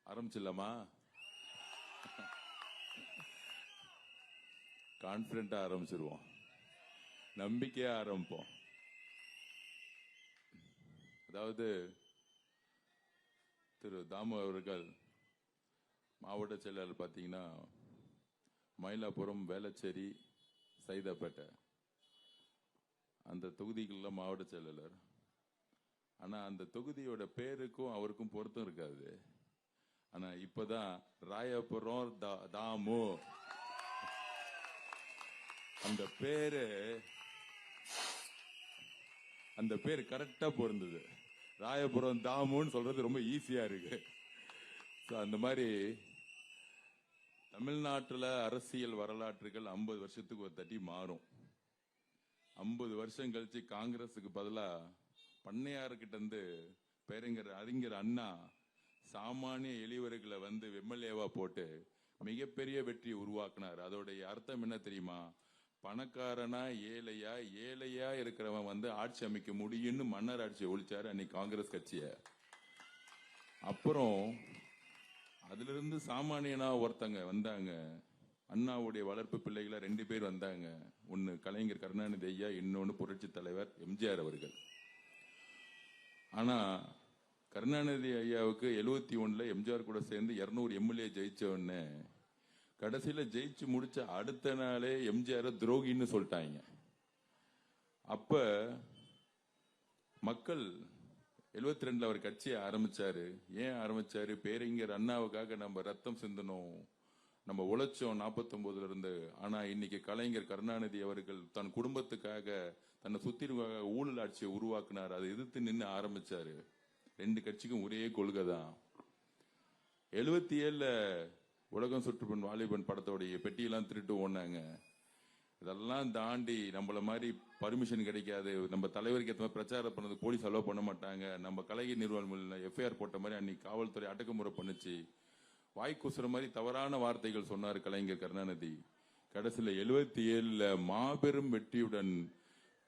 ஆரம்பிச்சிடலாமா? கான்பிடண்டா ஆரம்பிச்சிருவோம், நம்பிக்கையா ஆரம்பிப்போம். அதாவது திரு தாமு அவர்கள் மாவட்ட செயலாளர் பார்த்தீங்கன்னா மயிலாப்புரம், வேளச்சேரி, சைதாப்பேட்டை அந்த தொகுதிகளில் மாவட்ட செயலாளர். ஆனா அந்த தொகுதியோட பேருக்கும் அவருக்கும் பொருத்தம் இருக்காது. ஆனா இப்பதான் ராயபுரம் தாமு அந்த பேரு கரெக்டா பொருந்தது. ராயபுரம் தாமுன்னு சொல்றது ரொம்ப ஈஸியா இருக்கு. அந்த மாதிரி தமிழ்நாட்டில் அரசியல் வரலாற்றுகள் 50 வருஷத்துக்கு ஒரு தட்டி மாறும். 50 வருஷம் கழிச்சு காங்கிரஸுக்கு பதிலா பண்ணையார்கிட்ட இருந்து அறிஞர் அண்ணா சாமானிய எளியவர்களை வந்து எம்எல்ஏவா போட்டு மிகப்பெரிய வெற்றி உருவாக்குனார். அதோடைய அர்த்தம் என்ன தெரியுமா? பணக்காரனா ஏழையா, ஏழையா இருக்கிறவன் வந்து ஆட்சி அமைக்க முடியும்னு மன்னர் ஆட்சியை ஒழிச்சாரு அன்னைக்கு காங்கிரஸ் கட்சிய. அப்புறம் அதுல இருந்து சாமானியனா ஒருத்தங்க வந்தாங்க. அண்ணாவுடைய வளர்ப்பு பிள்ளைகளை 2 பேர் வந்தாங்க. ஒன்னு கலைஞர் கருணாநிதி ஐயா, இன்னொன்னு புரட்சி தலைவர் எம்ஜிஆர் அவர்கள். ஆனா கருணாநிதி ஐயாவுக்கு 71ல எம்ஜிஆர் கூட சேர்ந்து 200 எம்எல்ஏ ஜெயிச்சவன்னு கடைசியில ஜெயிச்சு முடிச்ச அடுத்த நாளே எம்ஜிஆர் துரோகின்னு சொல்லிட்டாங்க. அப்ப மக்கள் 72ல அவர் கட்சியை ஆரம்பிச்சாரு. ஏன் ஆரம்பிச்சாரு? பேரறிஞர் அண்ணாவுக்காக நம்ம ரத்தம் சிந்தனோம், நம்ம உழைச்சோம் 49ல இருந்து. ஆனா இன்னைக்கு கலைஞர் கருணாநிதி அவர்கள் தன் குடும்பத்துக்காக, தன்னை சுத்தி ஊழல் ஆட்சியை உருவாக்குனார். அதை எதிர்த்து நின்று ஆரம்பிச்சாரு. 2 கட்சிக்கும் ஒரே கொள்கை தான். 77ல உலகம் சுற்றுப்பன் வாலிபன் படத்தோடைய பெட்டியெல்லாம் திருட்டு ஓடினாங்க. இதெல்லாம் தாண்டி நம்மள மாதிரி பர்மிஷன் கிடைக்காது, நம்ம தலைவருக்கு ஏற்ற மாதிரி பிரச்சாரம் பண்ணது போலீஸ் அலோவ் பண்ண மாட்டாங்க, நம்ம கலைஞர் நிறுவனம் எஃப்ஐஆர் போட்ட மாதிரி அன்னைக்கு காவல்துறை அடக்குமுறை பண்ணுச்சு, வாய்க்குசுற மாதிரி தவறான வார்த்தைகள் சொன்னார் கலைஞர் கருணாநிதி. கடைசியில் 77ல மாபெரும் வெற்றியுடன்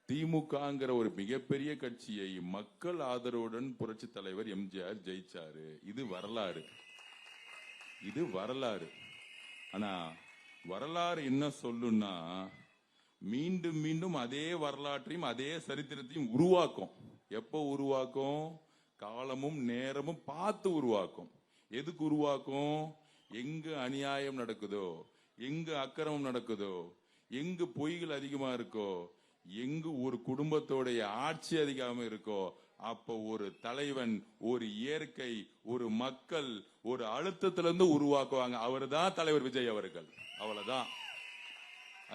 திமுகங்கிற ஒரு மிகப்பெரிய கட்சியை மக்கள் ஆதரவுடன் புரட்சி தலைவர் எம்ஜிஆர் ஜெயிச்சாரு. இது வரலாறு, இது வரலாறு. ஆனா வரலாறு என்ன சொல்லுன்னா, மீண்டும் மீண்டும் அதே வரலாற்றையும் அதே சரித்திரத்தையும் உருவாக்கும். எப்போ உருவாக்கும்? காலமும் நேரமும் பார்த்து உருவாக்கும். எதுக்கு உருவாக்கும்? எங்கு அநியாயம் நடக்குதோ, எங்கு அக்கிரமம் நடக்குதோ, எங்கு பொய்கள் அதிகமா இருக்கோ, எங்கு ஒரு குடும்பத்தோடைய ஆட்சி அதிகமா இருக்கோ, அப்ப ஒரு தலைவன், ஒரு இயற்கை, ஒரு மக்கள் ஒரு அழுத்தத்திலிருந்து உருவாக்குவாங்க. அவர் தான் தலைவர் விஜய் அவர்கள். அவ்வளவுதான்.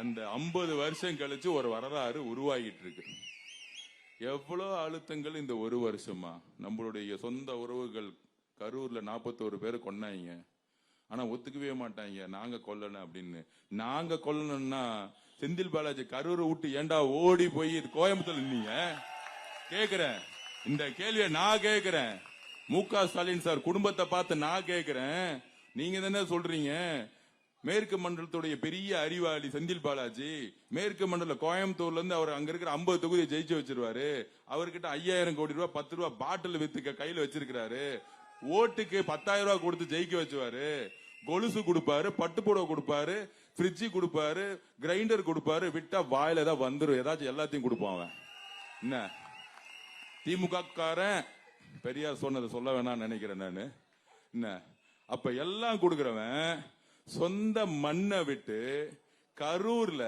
அந்த 50 வருஷம் கழிச்சு ஒரு வரலாறு உருவாகிட்டு இருக்கு. எவ்வளவு அழுத்தங்கள் இந்த ஒரு வருஷமா. நம்மளுடைய சொந்த உறவுகள் கரூர்ல 41 பேரை கொன்னாங்க. ஆனா ஒத்துக்கவே மாட்டாங்க, நாங்க கொல்லணும் அப்படின்னு. நாங்க கொல்லணும்னா செந்தில் பாலாஜி கரூரை விட்டு ஏண்டா ஓடி போய் கோயம்புத்தூர் நீங்க கேக்குறேன். இந்த கேள்வியை நான் கேக்குறேன். மு.க. ஸ்டாலின் சார் குடும்பத்தை பார்த்து நான் கேக்குறேன். நீங்க தானே சொல்றீங்க மேற்கு மண்டலத்துடைய பெரிய அறிவாளி செந்தில் பாலாஜி, மேற்கு மண்டல கோயம்புத்தூர்ல இருந்து அவர் அங்க இருக்கிற 50 தொகுதியை ஜெயிச்சு வச்சிருவாரு. அவர்கிட்ட 5000 கோடி ரூபாய் 10 ரூபாய் பாட்டில் வித்து கையில வச்சிருக்கிறாரு. ஓட்டுக்கு 10,000 ரூபாய் கொடுத்து ஜெயிக்க வச்சுவாரு. கொலுசு கொடுப்பாரு, பட்டுப்புடவை கொடுப்பாரு, பிரிட்ஜ் கொடுப்பாரு, கிரைண்டர் கொடுப்பாரு. விட்டா வாயில ஏதாவது வந்துடும், ஏதாச்சும் எல்லாத்தையும் கொடுப்பான் அவன். என்ன திமுக காரன் பெரியார் சொன்னதை சொல்ல வேணாம்னு நினைக்கிறேன் நானு. என்ன அப்ப எல்லாம் கொடுக்கிறவன் சொந்த மண்ணை விட்டு கரூர்ல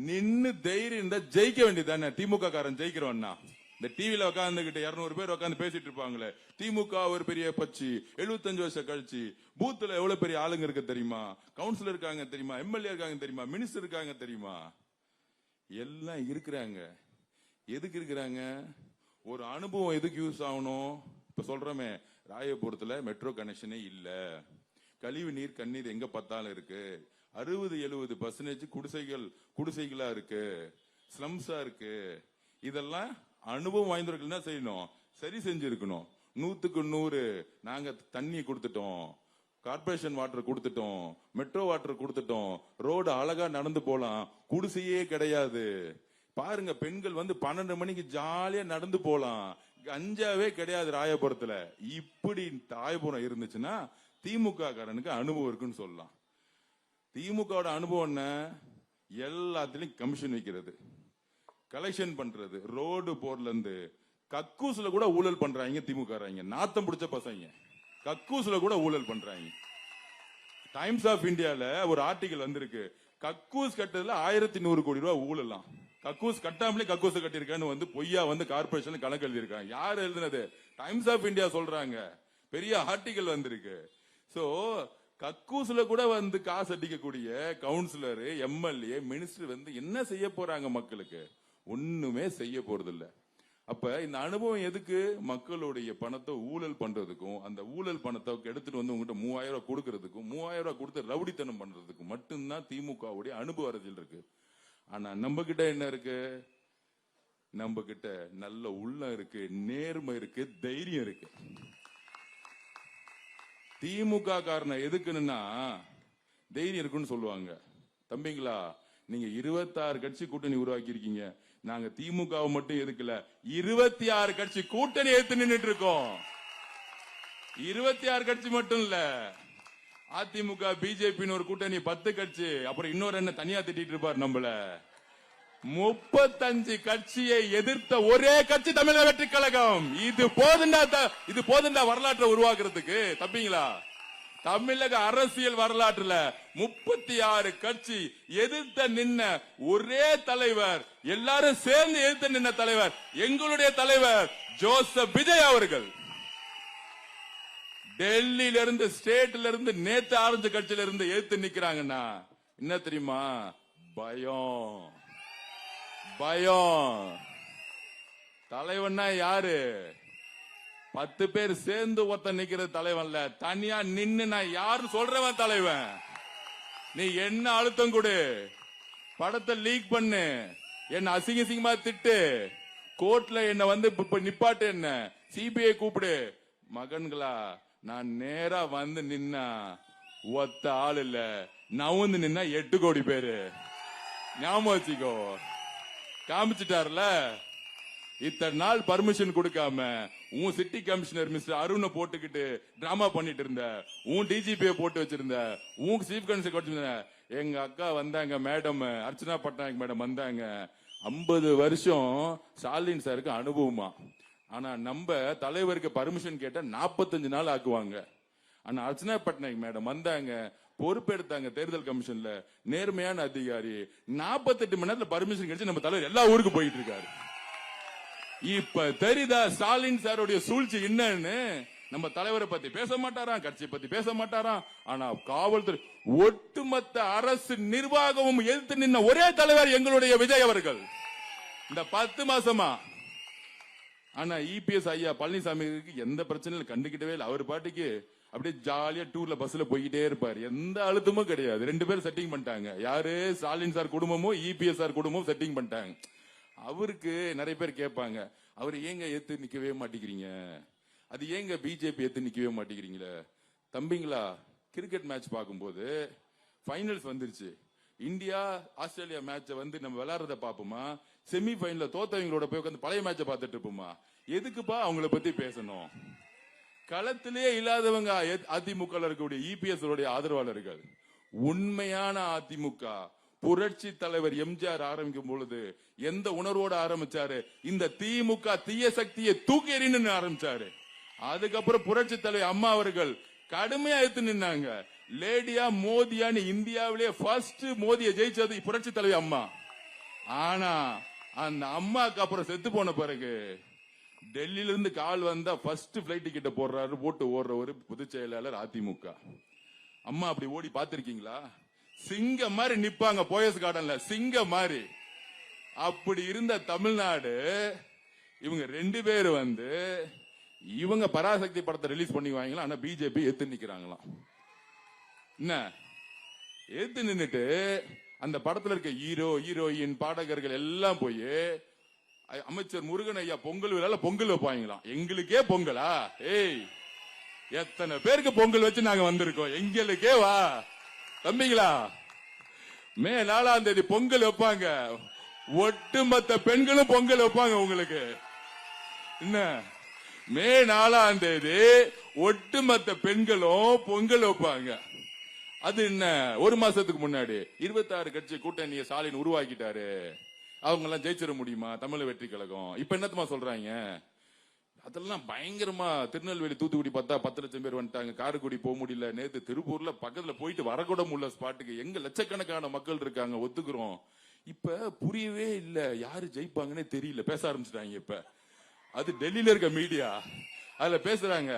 நின்னு தைரியம் இருந்தா ஜெயிக்க வேண்டியதானே? திமுக காரன் ஜெயிக்கிறவன்னா இந்த டிவில உட்காந்துகிட்டு 200 பேர் உட்காந்து பேசிட்டு இருப்பாங்களே, திமுக ஒரு பெரிய பச்சி, 75 வருஷம் கழிச்சு பூத்துல எவ்வளவு பெரிய ஆளுங்க இருக்கு தெரியுமா, கவுன்சிலர் இருக்காங்க தெரியுமா, எம்எல்ஏ இருக்காங்க தெரியுமா, மினிஸ்டர் இருக்காங்க தெரியுமா, எல்லாம் இருக்கிறாங்க. எதுக்கு இருக்கிறாங்க? ஒரு அனுபவம் எதுக்கு யூஸ் ஆகணும்? இப்ப சொல்றமே, ராயபுரத்துல மெட்ரோ கனெக்ஷனே இல்ல, கழிவு நீர் கண்ணீர் எங்க பார்த்தாலும் இருக்கு, 60-70% குடிசைகளா இருக்கு, ஸ்லம்ஸா இருக்கு. இதெல்லாம் அனுபவம் வாய்ந்தவர்கள் என்ன செய்யணும்? சரி செஞ்சிருக்கணும். 100க்கு 100 நாங்க தண்ணி கொடுத்துட்டோம், கார்பரேஷன் வாட்டர் கொடுத்துட்டோம், மெட்ரோ வாட்டர் கொடுத்துட்டோம், ரோடு அழகா நடந்து போலாம், குடிசையே கிடையாது. பாருங்க, பெண்கள் வந்து 12 மணிக்கு ஜாலியா நடந்து போலாம், கஞ்சாவே கிடையாது ராயபுரத்துல. இப்படி ராயபுரம் இருந்துச்சுன்னா திமுக காரனுக்கு அனுபவம் இருக்குன்னு சொல்லலாம். திமுகவோட அனுபவம் என்ன? எல்லாத்திலையும் கமிஷன் வைக்கிறது, கலெக்ஷன் பண்றது, ரோடு போர்ல இருந்து கக்கூஸ்ல கூட ஊழல் பண்றாங்க திமுக. நாத்தம் பிடிச்ச பசங்க கக்கூஸ்ல கூட ஊழல் பண்றாங்க. டைம்ஸ் ஆஃப் இந்தியால ஒரு ஆர்டிகல் வந்திருக்கு, கக்கூஸ் கட்டதுல 1100 கோடி ரூபாய் ஊழலாம். கக்கூஸ் கட்டாமலே கக்கூஸ் கட்டிருக்கான்னு பொய்யா கார்பரேஷன் கணக்கு எழுதியிருக்காங்க. யார் எழுதுனது? டைம்ஸ் ஆஃப் இந்தியா சொல்றாங்க. பெரிய ஆர்டிகல் வந்திருக்கு. சோ கக்கூஸ்ல கூட காசு அடிக்கக்கூடிய கவுன்சிலர், எம்எல்ஏ, மினிஸ்டர் என்ன செய்ய போறாங்க மக்களுக்கு? ஒண்ணுமே செய்ய போறது இல்ல. அப்ப இந்த அனுபவம் எதுக்கு? மக்களுடைய பணத்தை ஊழல் பண்றதுக்கும், அந்த ஊழல் பணத்தை எடுத்துட்டு உங்ககிட்ட 3000 ரூபாய் கொடுக்கறதுக்கும், 3000 ரூபாய் கொடுத்து ரவுடித்தனம் பண்றதுக்கும் மட்டும்தான் திமுகவுடைய அனுபவ அரசியல் இருக்கு. ஆனா நம்ம கிட்ட என்ன இருக்கு? நம்ம கிட்ட நல்ல உள்ளம் இருக்கு, நேர்மை இருக்கு, தைரியம் இருக்கு. திமுக காரணம் எதுக்குன்னா தைரியம் இருக்குன்னு சொல்லுவாங்க. தம்பிங்களா, நீங்க 26 கட்சி கூட்டணி உருவாக்கி இருக்கீங்க. நாங்க திமுகவை மட்டும் எதுக்கல, 26 கட்சி கூட்டணி எடுத்து நின்றுட்டு இருக்கோம். 26 கட்சி மட்டும் இல்ல, அதிமுக, பிஜேபி ஒரு கூட்டணி 10 கட்சி, அப்புறம் இன்னொரு என்ன தனியா திட்டிட்டு இருப்பார் நம்மள. 35 கட்சியை எதிர்த்த ஒரே கட்சி தமிழக வெற்றி கழகம். இது போதுண்டா வரலாற்றை உருவாக்குறதுக்கு. தம்பிங்களா, தமிழக அரசியல் வரலாற்றுல 36 கட்சி எதிர்த்த நின்ன ஒரே தலைவர், எல்லாரும் சேர்ந்து எதிர்த்து நின்ன தலைவர் எங்களுடைய தலைவர் ஜோசப் விஜய் அவர்கள். டெல்லியில இருந்து, ஸ்டேட்ல இருந்து, நேத்து ஆரஞ்சு கட்சியில இருந்து எதிர்த்து நிக்கிறாங்கன்னா என்ன தெரியுமா? பயம். பயம். தலைவன்னா யாரு? 10 பேர் சேர்ந்து ஒத்த நிக்கிறது தலைவன்ல, தனியா நின்னு நான் யாரு சொல்றவன் தலைவன். நீ என்ன அழுத்தம் கொடு, படத்தை லீக் பண்ணு, என்ன அசிங்கமா திட்டு, கோர்ட்ல என்ன நிப்பாட்டு, என்ன சிபிஐ கூப்பிடு. மகன்களா, நான் நேரா நின்னா ஒத்த ஆள் இல்ல, நான் நின்னா 8 கோடி பேரு. ஞாபகம் வச்சுக்கோ. காமிச்சிட்டார்ல, இத்தனை நாள் பர்மிஷன் கொடுக்காம உன் சிட்டி கமிஷனர் மிஸ்டர் அருணை போட்டுக்கிட்டு டிராமா பண்ணிட்டு இருந்த, உன் டிஜிபியை போட்டு வச்சிருந்த, உன் சீஃப் கமிஷனர் வச்சிருந்த. எங்க அக்கா வந்தாங்க மேடம், அர்ச்சனா பட்நாயக் மேடம் வந்தாங்க. 50 வருஷம் ஸ்டாலின் சாருக்கு அனுபவமா. ஆனா நம்ம தலைவருக்கு பர்மிஷன் கேட்டா 45 நாள் ஆக்குவாங்க. ஆனா அர்ச்சனா பட்நாயக் மேடம் வந்தாங்க, பொறுப்பெடுத்தாங்க தேர்தல் கமிஷன்ல, நேர்மையான அதிகாரி. 48 மணி நேரத்துல பர்மிஷன் கிடைச்சு நம்ம தலைவர் எல்லா ஊருக்கு போயிட்டு இருக்காரு. இப்ப தெரியுதா ஸ்டாலின் சாருடைய சூழ்ச்சி என்னன்னு? நம்ம தலைவரை பத்தி பேச மாட்டாராம், கட்சியை பத்தி பேச மாட்டாராம். ஆனா காவல்துறை, ஒட்டுமொத்த அரசு நிர்வாகமும் எதிர்த்து நின்ன ஒரே தலைவர் எங்களுடைய விஜய் அவர்கள் இந்த 10 மாசமா. ஆனா இபிஎஸ் ஐயா பழனிசாமிக்கு எந்த பிரச்சனையும் கண்டுகிட்டவே இல்லை. அவர் பாட்டுக்கு அப்படியே ஜாலியா டூர்ல பஸ்ல போய்கிட்டே இருப்பாரு, எந்த அழுத்தமும் கிடையாது. 2 பேரும் செட்டிங் பண்ணிட்டாங்க. யாரு? ஸ்டாலின் சார் குடும்பமும் இபிஎஸ் சார் குடும்பமும் செட்டிங் பண்ணிட்டாங்க. அவருக்கு நிறைய பேர் கேட்பாங்க, அவர் ஏங்க ஏத்து நிக்கவே மாட்டேங்கிறீங்க, அது ஏங்க பிஜேபி ஏத்து நிக்கவே மாட்டேங்கிறீங்களே? தம்பிங்களா, கிரிக்கெட் மேட்ச் பார்க்கும்போது ஃபைனல்ஸ் வந்துருச்சு. இந்தியா ஆஸ்திரேலியா மேட்ச நம்ம விளையாடுறத பாப்போமா? செமி ஃபைனல்ல தோத்தவங்களோட போய் உட்காந்து பழைய மேட்ச பார்த்துட்டு இருப்போமா? எதுக்குப்பா அவங்கள பத்தி பேசணும்? களத்திலே இல்லாதவங்க அதிமுக இருக்கக்கூடிய இபிஎஸ் ஆதரவாளர்கள். உண்மையான அதிமுக புரட்சி தலைவர் எம்ஜிஆர் ஆரம்பிக்கும் பொழுது எந்த உணர்வோடு ஆரம்பிச்சாரு? இந்த திமுக தீய சக்தியை தூக்கி எறின்னு ஆரம்பிச்சாரு. அதுக்கப்புறம் புரட்சி தலைவர் அம்மா அவர்கள் கடுமையா எடுத்து நின்னாங்க. லேடியா மோதியான்னு இந்தியாவிலேயே ஃபர்ஸ்ட் மோதியை ஜெயிச்சது புரட்சி தலைவர் அம்மா. ஆனா அந்த அம்மாக்கு அப்புறம் செத்து போன பிறகு டெல்லியில இருந்து கால் வந்தா ஃபர்ஸ்ட் பிளைட் டிக்கெட் போடுறாரு, போட்டு ஓடுறவரு பொதுச் செயலாளர் அதிமுக. அம்மா அப்படி ஓடி பாத்திருக்கீங்களா? சிங்க மாதிரி நிப்பாங்க போயஸ் கார்டன்ல, சிங்க மாதிரி. அப்படி இருந்த தமிழ்நாடு இவங்க 2 பேர் இவங்க பராசக்தி படத்தை ரிலீஸ் பண்ணிக்குவாங்களா, ஆனா பிஜேபி எத்து நிக்கிறாங்களாம். என்ன எத்து நின்னுட்டு அந்த படத்துல இருக்க ஹீரோ ஹீரோயின் பாடகர்கள் எல்லாம் போய் அமைச்சர் முருகன் ஐயா பொங்கல் விழால பொங்கல் வைப்பாங்களாம். எங்களுக்கே பொங்கலா? ஏய், எத்தனை பேருக்கு பொங்கல் வச்சு நாங்க வந்திருக்கோம், எங்களுக்கே வா. தம்பிங்களா, மே 4ஆம் தேதி பொங்கல் வைப்பாங்க, ஒட்டுமொத்த பெண்களும் பொங்கல் வைப்பாங்க உங்களுக்கு. என்ன மே 4ஆம் தேதி ஒட்டுமொத்த பெண்களும் பொங்கல் வைப்பாங்க. அது என்ன, ஒரு மாசத்துக்கு முன்னாடி 26 கட்சி கூட்டணியை ஸ்டாலின் உருவாக்கிட்டாரு, அவங்க எல்லாம் ஜெயிச்சிட முடியுமா தமிழ் வெற்றி கழகம்? இப்ப என்னத்துமா சொல்றாங்க? அதெல்லாம் பயங்கரமா திருநெல்வேலி தூத்துக்குடி பார்த்தா 10 லட்சம் பேர் வந்துட்டாங்க, காரைக்குடி போக முடியல, நேத்து திருப்பூர்ல பக்கத்துல போயிட்டு வரக்கூட முடியல ஸ்பாட்டுக்கு, எங்க லட்சக்கணக்கான மக்கள் இருக்காங்க, ஒத்துக்கிறோம். இப்ப புரியவே இல்ல, யாரு ஜெயிப்பாங்கன்னே தெரியல, பேச ஆரம்பிச்சிட்டாங்க. இப்ப அது டெல்லியில இருக்க மீடியா அதுல பேசுறாங்க,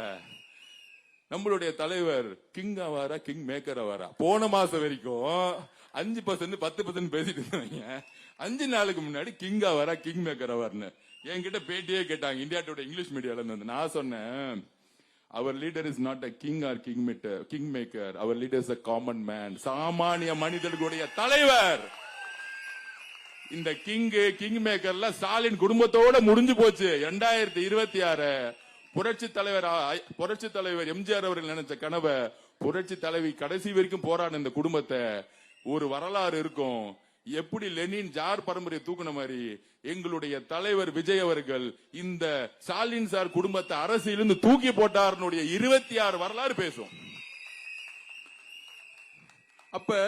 நம்மளுடைய தலைவர் கிங் ஆவாரா கிங் மேக்கர் ஆவாரா? போன மாசம் வரைக்கும் 5% 10% பேசிட்டு இருந்தாங்க, 5 நாளுக்கு முன்னாடி கிங் ஆவாரா கிங் மேக்கர் ஆவார்னு என்கிட்ட பேட்டியே கேட்டாங்க இந்தியா டுடே இங்கிலீஷ் மீடியால இருந்து. நான் சொன்னேன், அவர் leader is not a king or king maker, அவர் leader is a common man, சாமானிய மனிதர்களுடைய தலைவர். இந்த கிங் மேக்கர்ல ஸ்டாலின் குடும்பத்தோட முடிஞ்சு போச்சு. 2026 புரட்சி தலைவர் எம்ஜிஆர் அவர்கள் நினைச்ச கனவை, புரட்சி தலைவி கடைசி வரைக்கும் போராடின இந்த குடும்பத்தை ஒரு வரலாறு இருக்கும். எப்படி லெனின் ஜார் பரம்பரையை தூக்குன மாதிரி எங்களுடைய தலைவர் விஜய் அவர்கள் இந்த ஸ்டாலின் சார் குடும்பத்தை அரசியலிருந்து தூக்கி போட்டார் 26 வரலாறு பேசும். அப்ப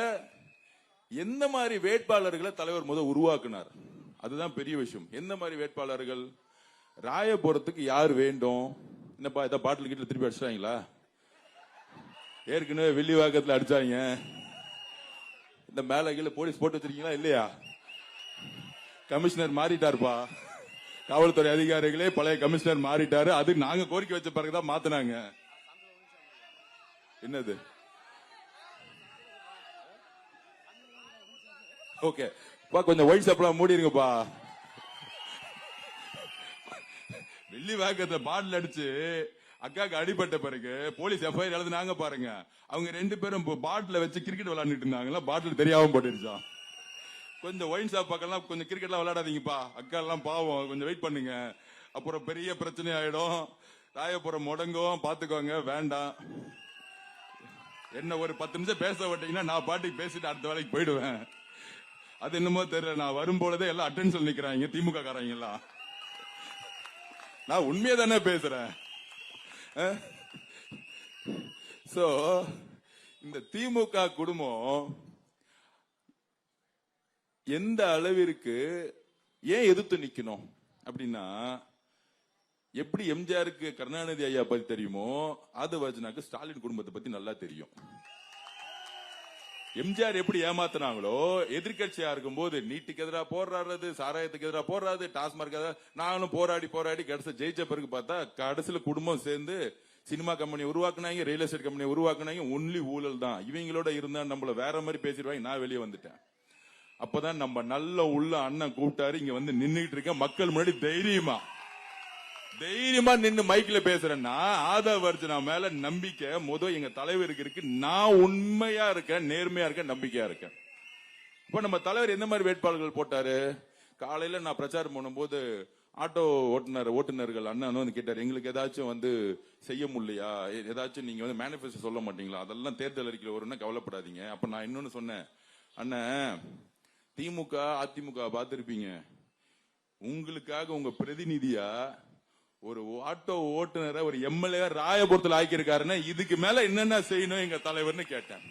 எந்த மாதிரி வேட்பாளர்களை தலைவர் உருவாக்குனார், அதுதான் பெரிய விஷயம். எந்த மாதிரி வேட்பாளர்கள்? ராயபுரத்துக்கு யார் வேண்டும்? என்னப்பா ஏதாவது பாட்டில் கிட்ட திருப்பி அடிச்சாங்களா? ஏற்கனவே வெள்ளிவாக்கத்தில் அடிச்சாங்க, இந்த மேல கீழே போலீஸ் போட்டு வச்சிருக்கீங்களா இல்லையா? கமிஷனர் மாறிட்டாருப்பா, காவல்துறை அதிகாரிகளே பழைய கமிஷனர் மாறிட்டாரு. அது நாங்க கோரிக்கை வச்ச பிறகுதான் மாத்தினாங்க. என்னது? ஓகே கொஞ்சம் ஒயிட் ஷாப்லாம் மூடிருங்கப்பா. வெள்ளி வாக்கத்தை பாட்டில் அடிச்சு அக்காக்கு அடிபட்ட பிறகு போலீஸ் எஃப்ஐஆர் எழுதுனாங்க பாருங்க. அவங்க 2 பேரும் பாட்டில வச்சு கிரிக்கெட் விளையாண்டுட்டு இருந்தாங்களா, பாட்டில் தெரியாம போட்டுருச்சான். கொஞ்சம் ஒயின் ஷாப் பக்கம் கொஞ்சம் கிரிக்கெட்லாம் விளையாடாதீங்கப்பா, அக்கா எல்லாம் பாவம், கொஞ்சம் வெயிட் பண்ணுங்க, அப்புறம் பெரிய பிரச்சனை ஆயிடும், ராயபுரம் முடங்கும், பாத்துக்கோங்க, வேண்டாம். என்ன ஒரு 10 நிமிஷம் பேச விட்டீங்கன்னா நான் பாட்டுக்கு பேசிட்டு அடுத்த வேலைக்கு போயிடுவேன். அது என்னமோ தெரியல, நான் வரும்பொழுதே எல்லாம் அட்டென்ஷன் நிக்கிறாங்க திமுக காரங்க எல்லாம். நான் உண்மையை தானே பேசுறேன். சோ இந்த திமுக குடும்பம் எந்த அளவிற்கு ஏன் எதிர்த்து நிக்கணும் அப்படின்னா, எப்படி எம்ஜிஆருக்கு கருணாநிதி ஐயா பத்தி தெரியுமோ அது வச்சுனாக்க ஸ்டாலின் குடும்பத்தை பத்தி நல்லா தெரியும். எம்ஜிஆர் எப்படி ஏமாத்தினாங்களோ, எதிர்கட்சியா இருக்கும் போது நீட்டுக்கு எதிராக போராடுறது, சாராயத்துக்கு எதிராக போராடுறது, டாஸ்மார்க் நானும் போராடி கடைசி ஜெயிச்ச பிறகு பார்த்தா கடைசியில குடும்பம் சேர்ந்து சினிமா கம்பெனி உருவாக்குனாங்க, ரியல் எஸ்டேட் கம்பெனி உருவாக்குனாங்க. ஒன்லி ஊழல் தான். இவங்களோட இருந்தா நம்மள வேற மாதிரி பேசிடுவாங்க. நான் வெளியே வந்துட்டேன். அப்பதான் நம்ம நல்ல உள்ள அண்ணன் கூப்பிட்டாரு, இங்க வந்து நின்னுட்டு இருக்க மக்கள் முன்னாடி தைரியமா நின்னு மைக்ல பேசுறேன்னா ஆதவர்ஜனா மேல நம்பிக்கை எங்க தலைவருக்கு இருக்கு. நான் உண்மையா இருக்கேன், நேர்மையா இருக்கேன், நம்பிக்கையா இருக்கேன். இப்ப நம்ம தலைவர் எந்த மாதிரி வேட்பாளர்கள் போட்டாரு? காலையில நான் பிரச்சாரம் பண்ணும்போது ஆட்டோ ஓட்டுநர்கள் அண்ணன் வந்து கேட்டாரு, எங்களுக்கு ஏதாச்சும் செய்ய முடியலையா, ஏதாச்சும் நீங்க மேனிபெஸ்டோ சொல்ல மாட்டீங்களா, அதெல்லாம் தேர்தல் அறிக்கையில் வரும்னா கவலைப்படாதீங்க. அப்ப நான் இன்னொன்னு சொன்னேன், அண்ணன் திமுக அதிமுக பார்த்திருப்பீங்க, உங்களுக்காக உங்க பிரதிநிதியா ஒரு ஆட்டோ ஓட்டுநரை ஒரு எம்எல்ஏ ராயபுரத்தில் ஆக்கியிருக்காருன்னா இதுக்கு மேல என்னென்ன செய்யணும் எங்க தலைவர்னு கேட்டேன்.